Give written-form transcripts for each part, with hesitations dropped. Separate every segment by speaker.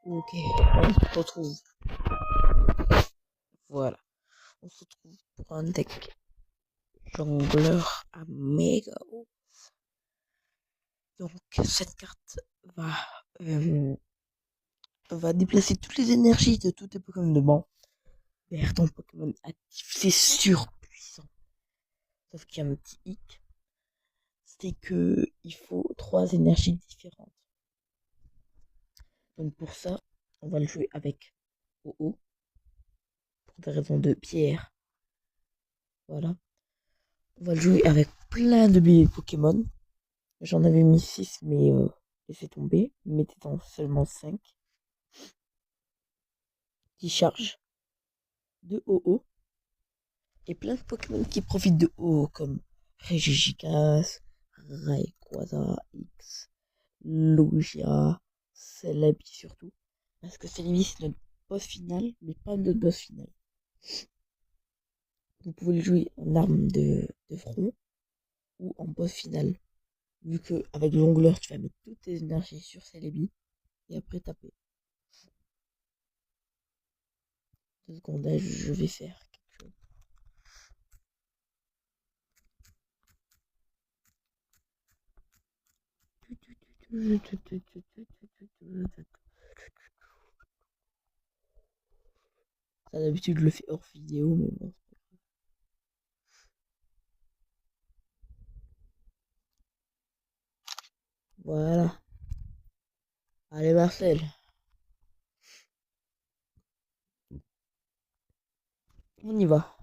Speaker 1: Ok, on se retrouve. Voilà. On se retrouve pour un deck jongleur à méga haut. Donc, cette carte va, euh, va déplacer toutes les énergies de tous tes Pokémon de banc vers ton Pokémon actif. C'est surpuissant. Sauf qu'il y a un petit hic. C'est que il faut 3 énergies différentes. Donc, pour ça, on va le jouer avec OO. Pour des raisons de pierre. Voilà. On va le jouer avec plein de bébés Pokémon. J'en avais mis 6, mais laissez tomber. Mettez-en seulement 5 qui chargent de OO. Et plein de Pokémon qui profitent de OO, comme Regigigas, Rayquaza X, Logia, Celebi surtout. Parce que Celebi, c'est notre boss final, mais pas notre boss final. Vous pouvez le jouer en arme de front ou en boss final. Vu que avec Jongleur, tu vas mettre toutes tes énergies sur Celebi et après taper. 2 secondes, là, je vais faire quelque chose. Ça, d'habitude, je le fais hors vidéo, mais bon. Voilà. Allez, Marcel, on y va.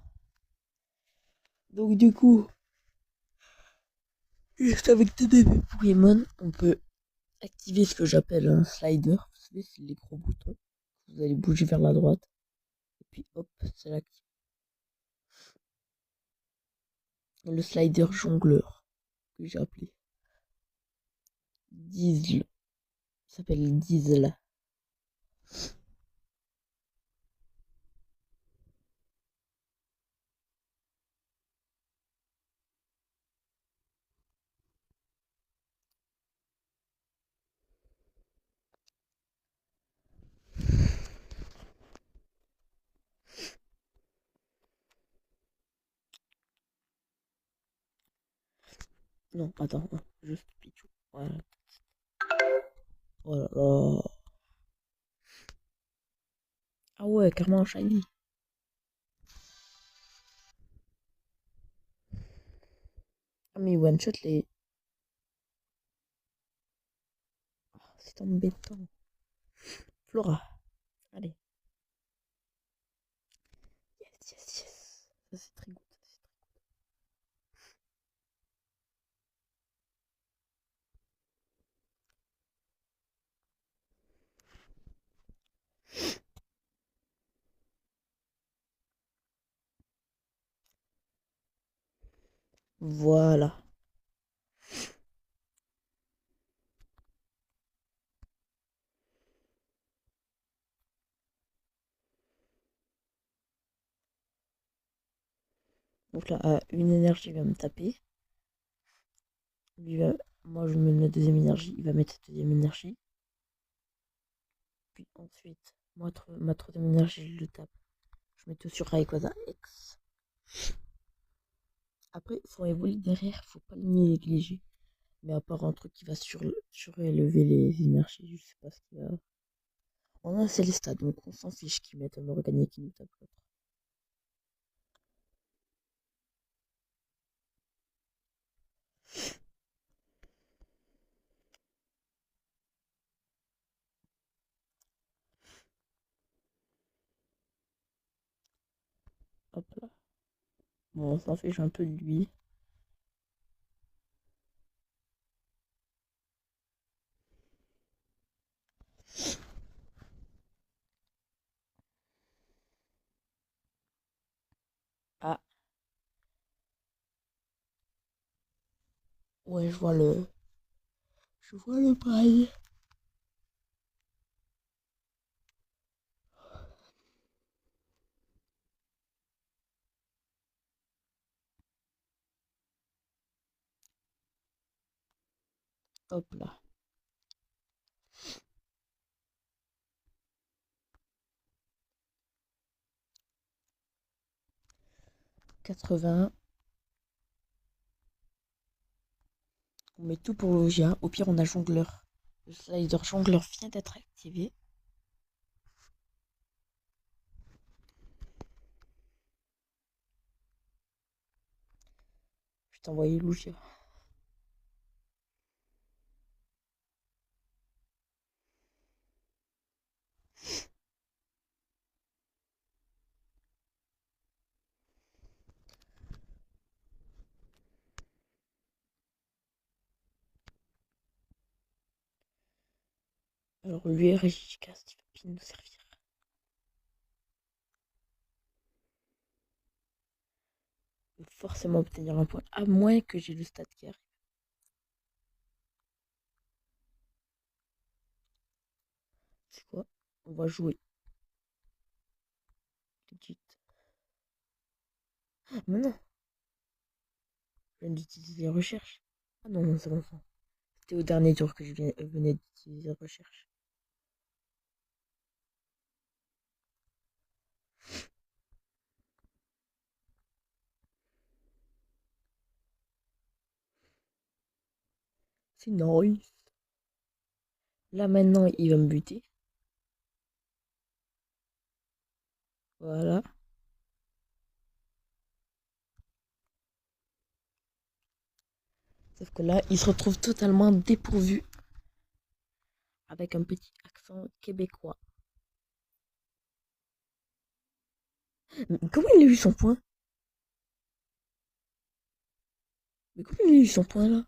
Speaker 1: Donc, du coup, juste avec tes bébés Pokémon, on peut activer ce que j'appelle un slider. Vous savez, c'est les gros boutons. Vous allez bouger vers la droite. Et puis, hop, c'est l'active. Le slider jongleur, que j'ai appelé Diesel. Ça s'appelle Diesel. Non, attends, juste Pichou. Voilà. Oh là là. Ah ouais, carrément shiny. Ah mais one shot les. Oh, c'est embêtant. Flora. Allez. Yes, yes, yes. Ça c'est très good. Voilà. Donc là, une énergie va me taper. Lui va... Moi je me mets la deuxième énergie. Il va mettre cette deuxième énergie. Puis ensuite, ma troisième énergie, je le tape. Je mets tout sur Rayquaza X. Après, son évoluer derrière, faut pas le négliger. Mais à part un truc qui va surélever les énergies, je sais pas ce qu'il va. On a un Célestat, donc on s'en fiche qu'ils mettent un organique qui nous tape l'autre. Hop là. Bon, on s'en fiche un peu de lui. Ah, ouais, je vois le. Je vois le bail. Hop là. 80. On met tout pour Logia. Au pire, on a jongleur. Le slider jongleur vient d'être activé. Je t'ai envoyé Logia. Alors lui, Régicast, il va bien nous servir. Il faut forcément obtenir un point, à moins que j'ai le stat qui arrive. C'est quoi? On va jouer. Legit. Mais non, je viens d'utiliser les recherches. Ah non, c'est bon. C'était au dernier tour que je venais d'utiliser recherche. C'est nice. Là maintenant, il va me buter. Voilà. Sauf que là, il se retrouve totalement dépourvu. Avec un petit accent québécois. Mais comment il a eu son point? Mais comment il a eu son point là?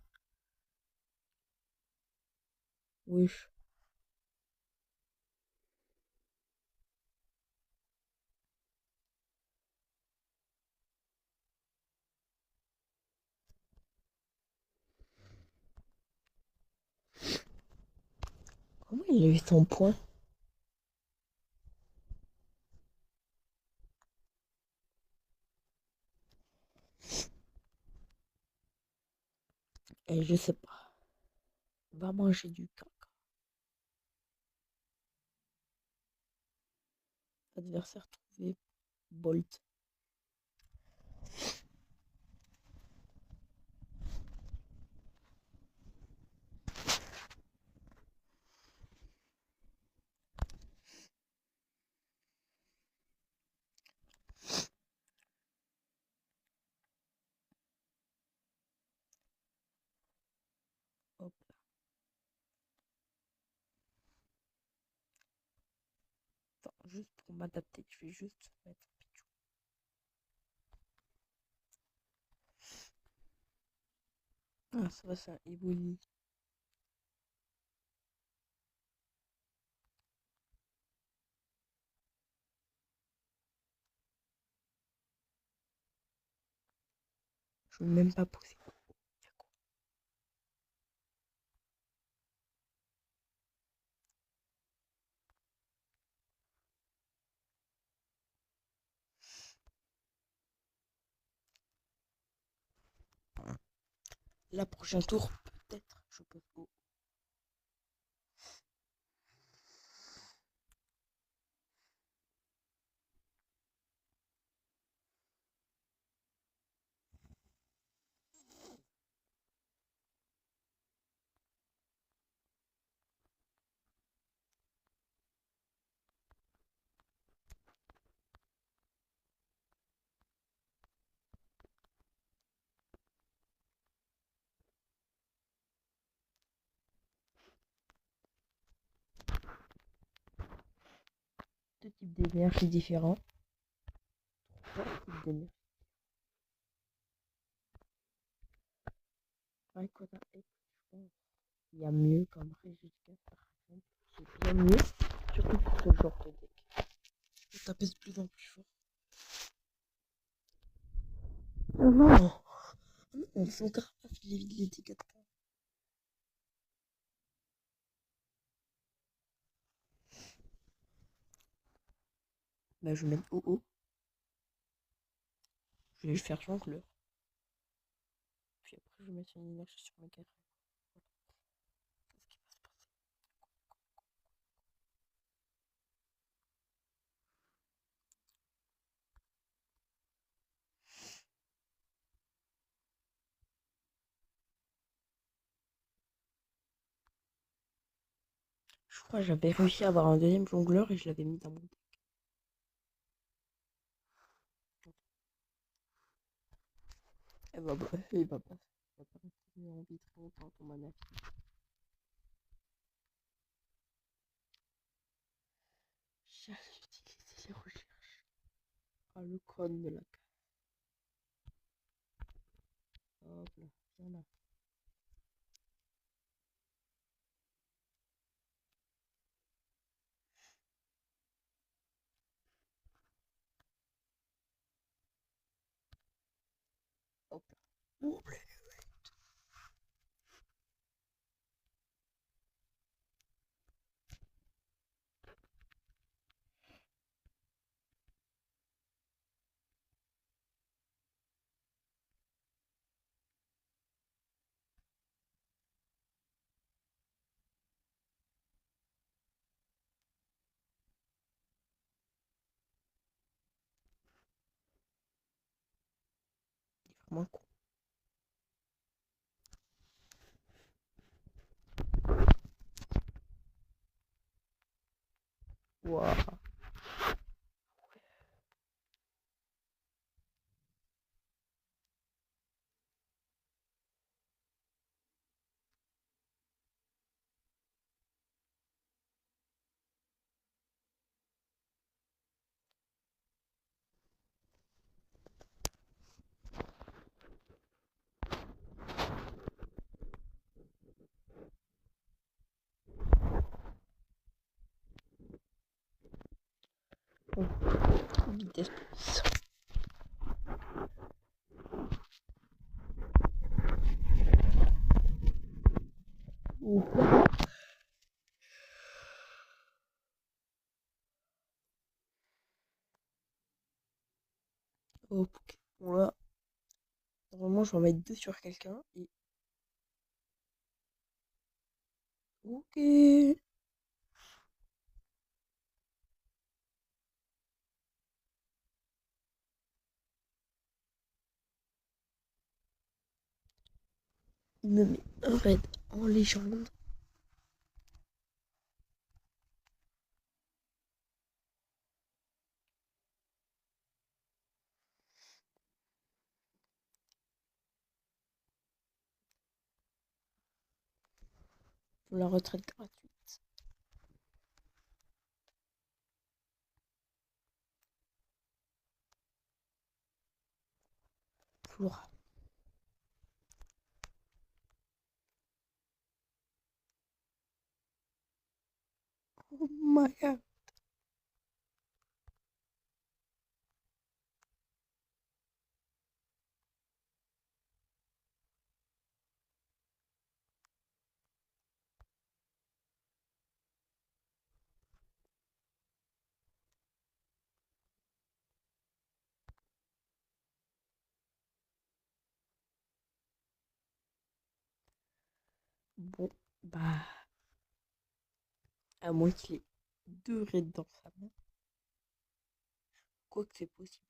Speaker 1: Wesh. Comment il a eu son point? Et je sais pas. Va manger du caca. Adversaire trouvé. Bolt. Hop. Attends, juste pour m'adapter, je vais juste mettre Pichou. Ah, ça va, ça évolue. Je ne veux même pas pousser. La prochaine tour, peut-être, je peux. Oh. Deux types d'énergie différents. Trois types d'énergie. Rayquaza X, je pense. Il y a mieux comme Régicas par exemple. C'est bien mieux. Surtout pour ce genre de deck. Ça pèse de plus en plus fort. Oh non! On son carapace, il évite les dégâts de points. Bah, je vais mettre OO. Je vais faire jongleur. Puis après, je vais mettre une énergie sur mes carrés. Je crois que j'avais réussi à avoir un deuxième jongleur et je l'avais mis dans mon deck. Il va pas rester en vie très longtemps ton mana. J'ai utilisé les recherches. Ah, le crâne de la cave. Hop là, viens là. Hop là. Oublié. Il est vraiment con. Waouh. Vitesse plus. Ok. Bon là, normalement je vais en mettre deux sur quelqu'un et. Ok. Il me met un raid en légende. Pour la retraite gratuite. Flora. Oh my god. Bon, bah. À moins qu'il ait deux raids dans sa main. Quoique c'est possible.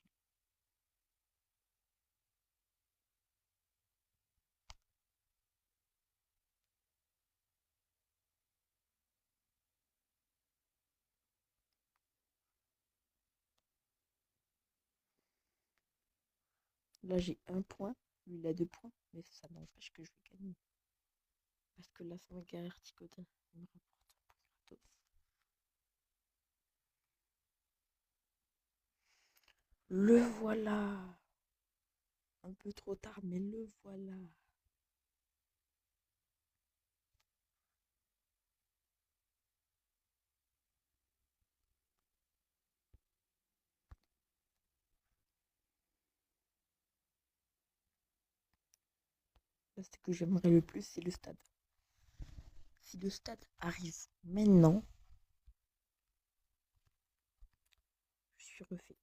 Speaker 1: Là j'ai un point, lui il a deux points, mais ça n'empêche que je vais gagner. Parce que là c'est un guerrier Ticotin. Il me rapporte un point gratos. Le voilà. Un peu trop tard, mais le voilà. Là, ce que j'aimerais le plus, c'est le stade. Si le stade arrive maintenant, je suis refait.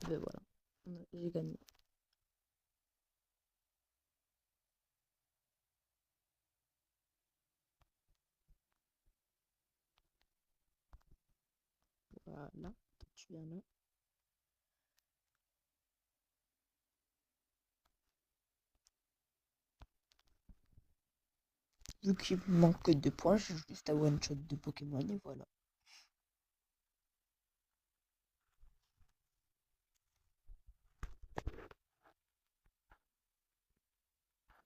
Speaker 1: Ben voilà. j'ai gagné. Voilà, tu viens là. Vu qu'il me manque que 2 points, j'ai juste à one shot de Pokémon et voilà.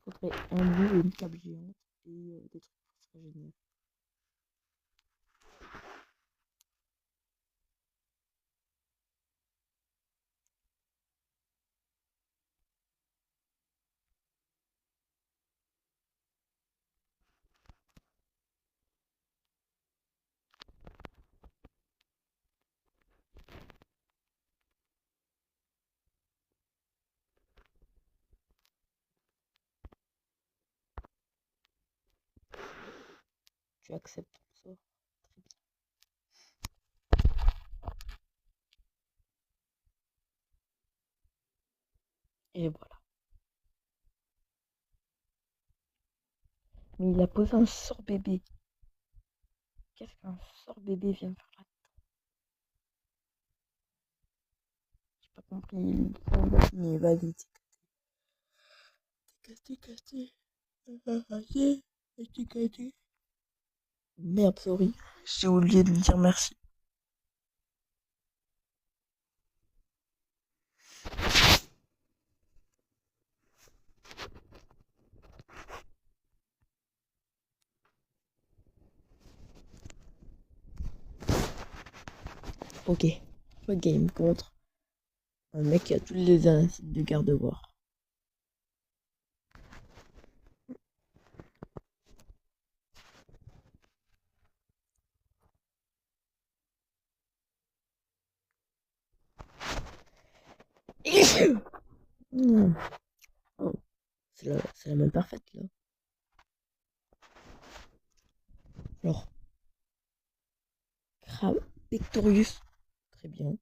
Speaker 1: Faudrait un loup et une table géante et des trucs pour se régénérer. Tu acceptes le sort. Très bien. Et voilà. Mais il a posé un sort bébé. Qu'est-ce qu'un sort bébé vient faire là? J'ai pas compris. Mais vas-y, t'es cassé. T'es cassé. Merde, sorry. J'ai oublié de lui dire merci. Ok. Game contre un mec qui a tous les indices de garde-boire. Oh, c'est la même parfaite là. Alors, Crabe Pectorius. Très bien.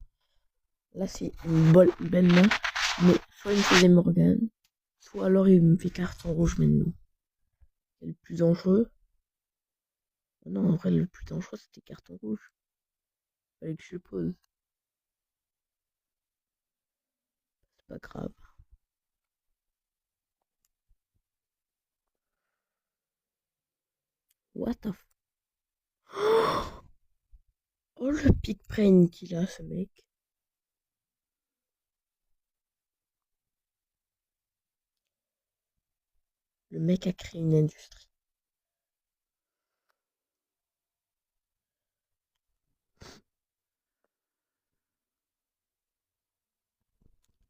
Speaker 1: Là, c'est une belle main. Mais soit il me faisait Morgane, soit alors il me fait carton rouge maintenant. Et le plus dangereux. Non, en vrai, le plus dangereux, c'était carton rouge. Fallait que je le pose. C'est pas grave. What the f... Oh, le pic brain qu'il a, ce mec. Le mec a créé une industrie.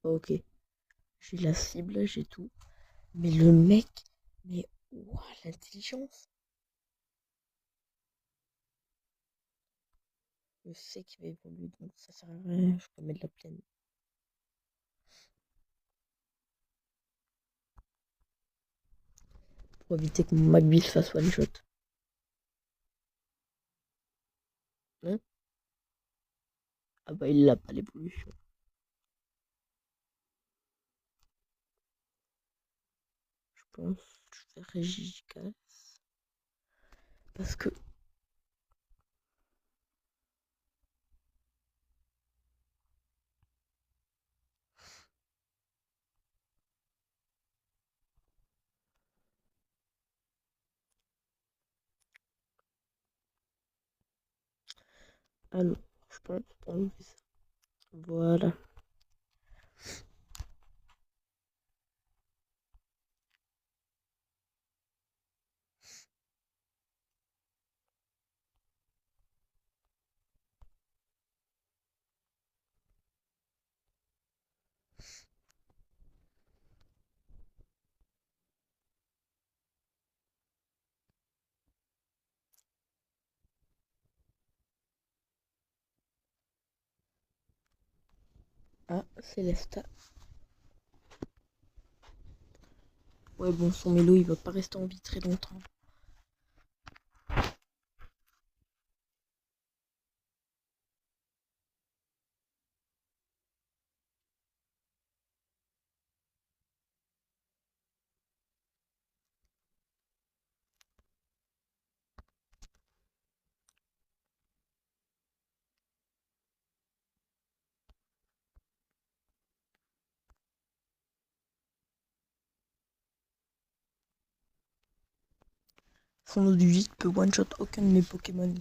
Speaker 1: Ok. J'ai la cible, j'ai tout. Mais le mec, mais ouah, l'intelligence. Je sais qu'il va évoluer, donc ça sert à rien. Je peux mettre la plaine. Pour éviter que mon Magby se fasse one shot. Hein? Ah bah il l'a pas l'évolution. Je pense que je vais Régicasse. Parce que. Ah non, je pense pour enlever ça. Voilà. Ah, Célesta. Ouais, bon, son mélo, il va pas rester en vie très longtemps. Son eau du vide peut one-shot aucun de mes Pokémon.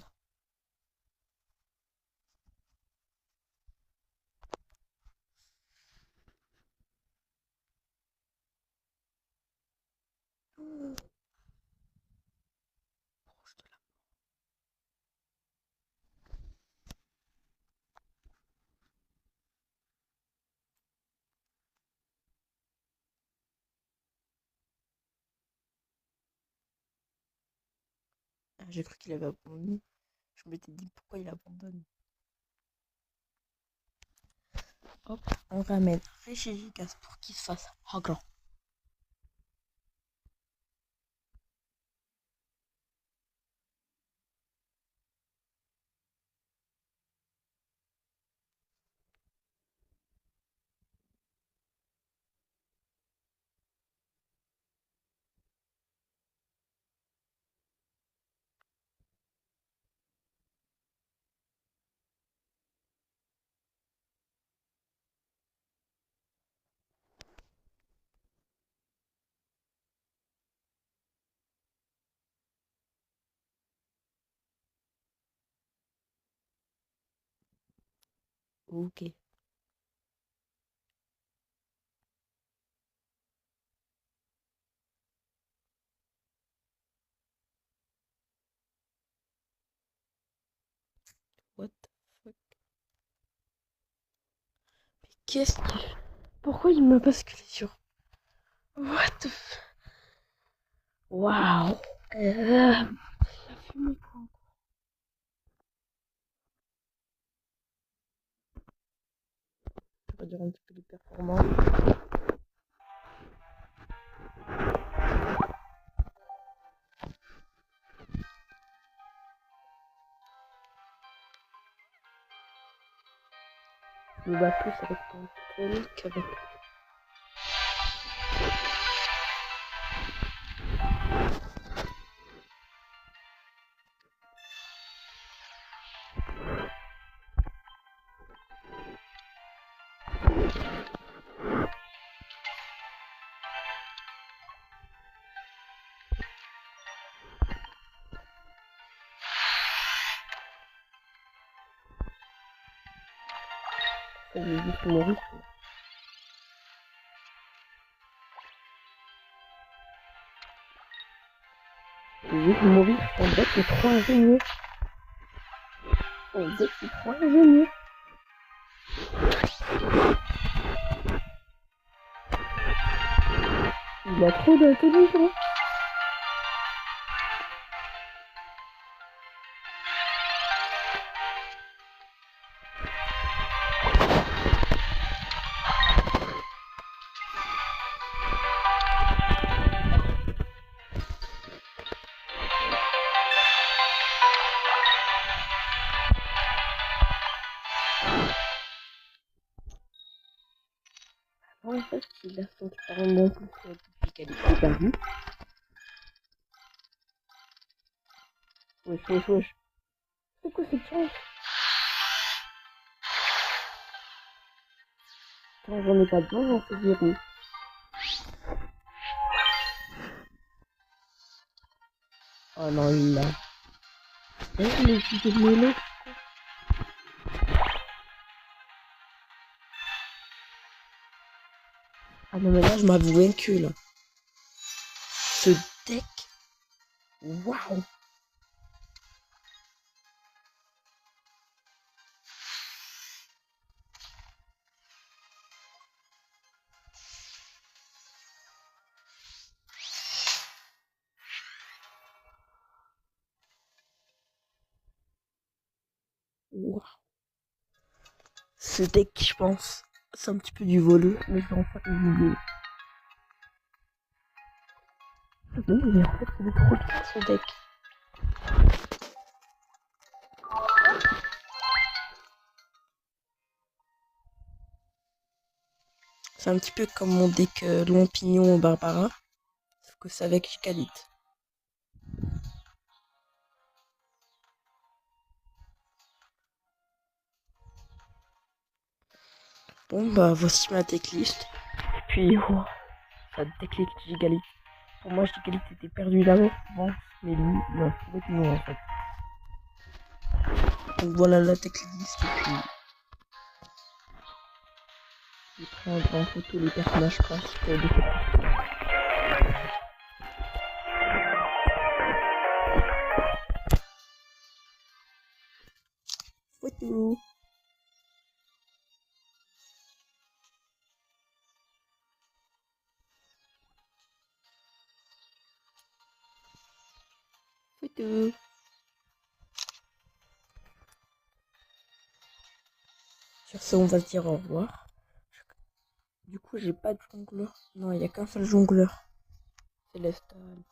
Speaker 1: Ah, j'ai cru qu'il avait abandonné. Je m'étais dit pourquoi il abandonne. Hop, on ramène Regigigas pour qu'il se fasse grand. Ok. What the fuck? Mais qu'est-ce qu'il fait? Pourquoi il m'a basculé sur... What the fuck? Waouh! La fumée quoi. Je vais dire un petit peu de performance. Je me bats plus avec mon Pokémon qu'avec... Ça lui juste mon rythme. J'ai juste mourir. On deck les 3 ingénieux. On deck les 3 ingénieux. Il a trop d'intelligence. En fait, il a son carrément plus depuis qu'elle est perdue. Wesh, wesh, wesh. C'est quoi cette chance? Quand j'en ai pas besoin, j'en fais zéro. Oh non, il l'a. Oh, mais je suis mêlé. Ah non, mais là, je m'avoue vaincu, là. Ce deck. Waouh! Waouh! Ce deck, je pense, c'est un petit peu du voleux, mais je vais en faire une vidéo. Non, mais en fait, c'est des trop bien, ce deck. C'est un petit peu comme mon deck Lompignon Barbara, sauf que c'est avec Gigalite. Bon, bah, voici ma decklist. Puis, oh, ça decklist Gigalite. Pour moi, je dis qu'elle était perdue d'abord, bon, mais lui, il a trouvé que non, en fait. Donc voilà la techlist, et puis j'ai pris en grand photo les personnages principaux de cette histoire. Photo. Photo. Sur ce, on va se dire au revoir. Du coup, j'ai pas de jongleur. Non, il n'y a qu'un seul jongleur. C'est Lestal.